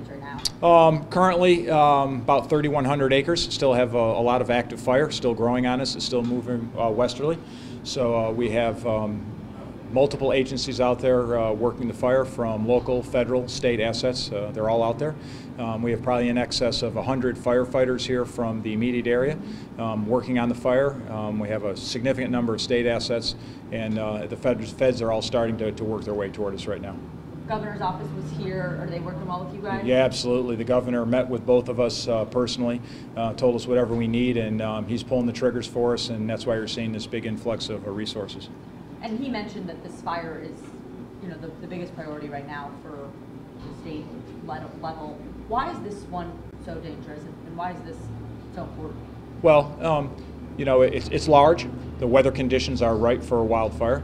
lands right now? Currently, about 3,100 acres. Still have a lot of active fire still growing on us. It's still moving westerly. So we have multiple agencies out there working the fire, from local, federal, state assets. They're all out there. We have probably in excess of 100 firefighters here from the immediate area working on the fire. We have a significant number of state assets, and the feds are all starting to work their way toward us right now. Governor's office was here. Are they working well with you guys? Yeah, absolutely. The governor met with both of us personally, told us whatever we need, and he's pulling the triggers for us, and that's why you're seeing this big influx of resources. And he mentioned that this fire is, you know, the biggest priority right now for the state level. Why is this one so dangerous, and why is this so important? Well, you know, it's large. The weather conditions are right for a wildfire.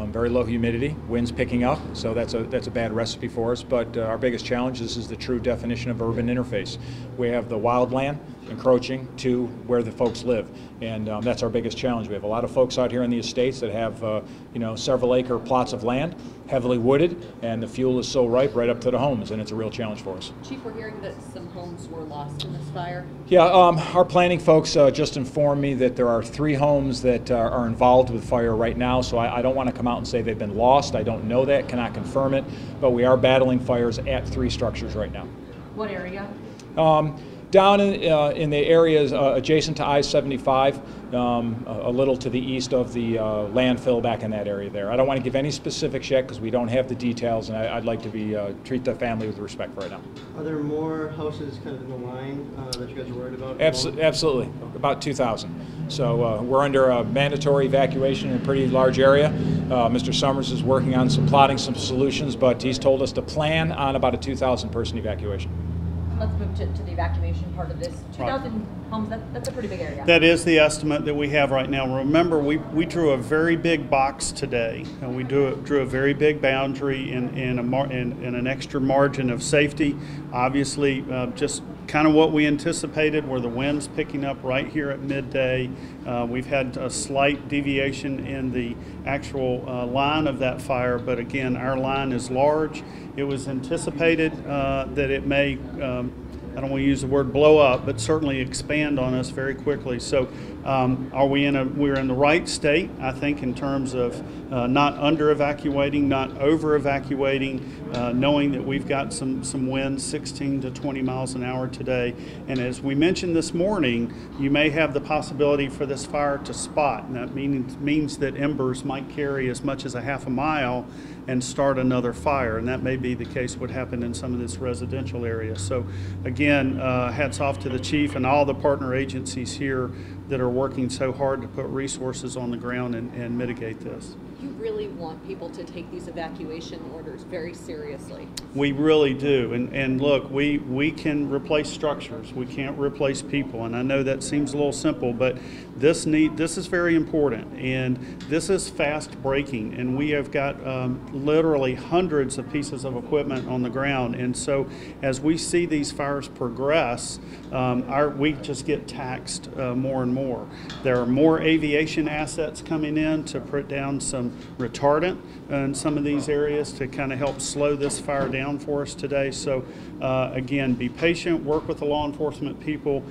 Very low humidity, winds picking up, so that's a bad recipe for us. But our biggest challenge, this is the true definition of urban interface. We have the wildland encroaching to where the folks live, and that's our biggest challenge. We have a lot of folks out here in the estates that have you know, several acre plots of land, heavily wooded, and the fuel is so ripe right up to the homes, and it's a real challenge for us. Chief, we're hearing that some homes were lost in this fire. Yeah, our planning folks just informed me that there are 3 homes that are involved with fire right now, so I don't want to come out and say they've been lost. I don't know that, cannot confirm it, but we are battling fires at 3 structures right now. What area? Down in the areas adjacent to I-75, a little to the east of the landfill back in that area there. I don't want to give any specifics yet because we don't have the details, and I'd like to treat the family with respect right now. Are there more houses kind of in the line that you guys are worried about? Absolutely, about 2,000. So we're under a mandatory evacuation in a pretty large area. Mr. Summers is working on plotting some solutions, but he's told us to plan on about a 2,000 person evacuation. Let's move to the evacuation part of this. 2,000 homes, that's a pretty big area. That is the estimate that we have right now. Remember, we drew a very big box today, and we drew a very big boundary in an extra margin of safety. Obviously, just kind of what we anticipated were the winds picking up right here at midday. We've had a slight deviation in the actual line of that fire, but again, our line is large. It was anticipated that it may, I don't want to use the word blow up, but certainly expand on us very quickly. So we're in the right state, I think, in terms of not under evacuating, not over evacuating, knowing that we've got some winds 16 to 20 miles an hour today. And as we mentioned this morning, you may have the possibility for this fire to spot, and that means that embers might carry as much as a half a mile and start another fire, and that may be the case what happened in some of this residential area. So again, hats off to the chief and all the partner agencies here that are working so hard to put resources on the ground and mitigate this. You really want people to take these evacuation orders very seriously. We really do, and look, we can replace structures, we can't replace people, and I know that seems a little simple, but this is very important, and this is fast breaking, and we have got literally hundreds of pieces of equipment on the ground, and so as we see these fires progress, we just get taxed more and more. There are more aviation assets coming in to put down some retardant in some of these areas to kind of help slow this fire down for us today. So again, be patient, work with the law enforcement people,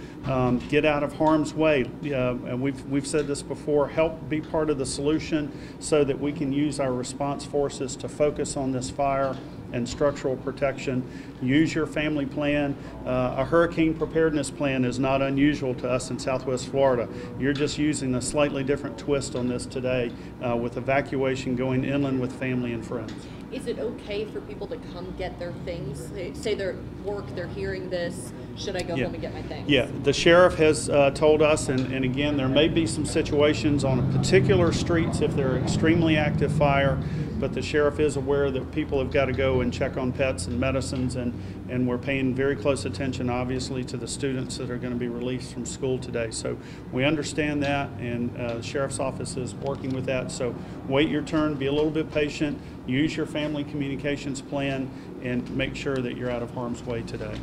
get out of harm's way. And we've said this before, help be part of the solution so that we can use our response forces to focus on this fire and structural protection. Use your family plan. A hurricane preparedness plan is not unusual to us in Southwest Florida. You're just using a slightly different twist on this today with evacuation going inland with family and friends. Is it okay for people to come get their things? They say they're at work, they're hearing this. Should I go home and get my things? Yeah, the sheriff has told us, and again, there may be some situations on particular streets if they're extremely active fire, but the sheriff is aware that people have got to go and check on pets and medicines, and we're paying very close attention, obviously, to the students that are going to be released from school today. So we understand that, and the sheriff's office is working with that. So wait your turn, be a little bit patient, use your family communications plan, and make sure that you're out of harm's way today.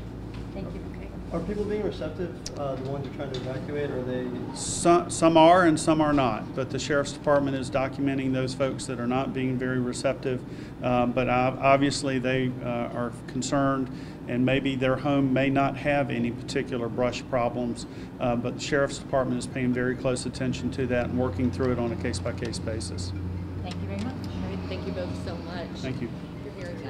Thank you. Are people being receptive, the ones you're trying to evacuate, or are they? Some are and some are not, but the Sheriff's Department is documenting those folks that are not being very receptive, but obviously they are concerned, and maybe their home may not have any particular brush problems, but the Sheriff's Department is paying very close attention to that and working through it on a case-by-case basis. Thank you very much. All right, thank you both so much. Thank you. For hearing that.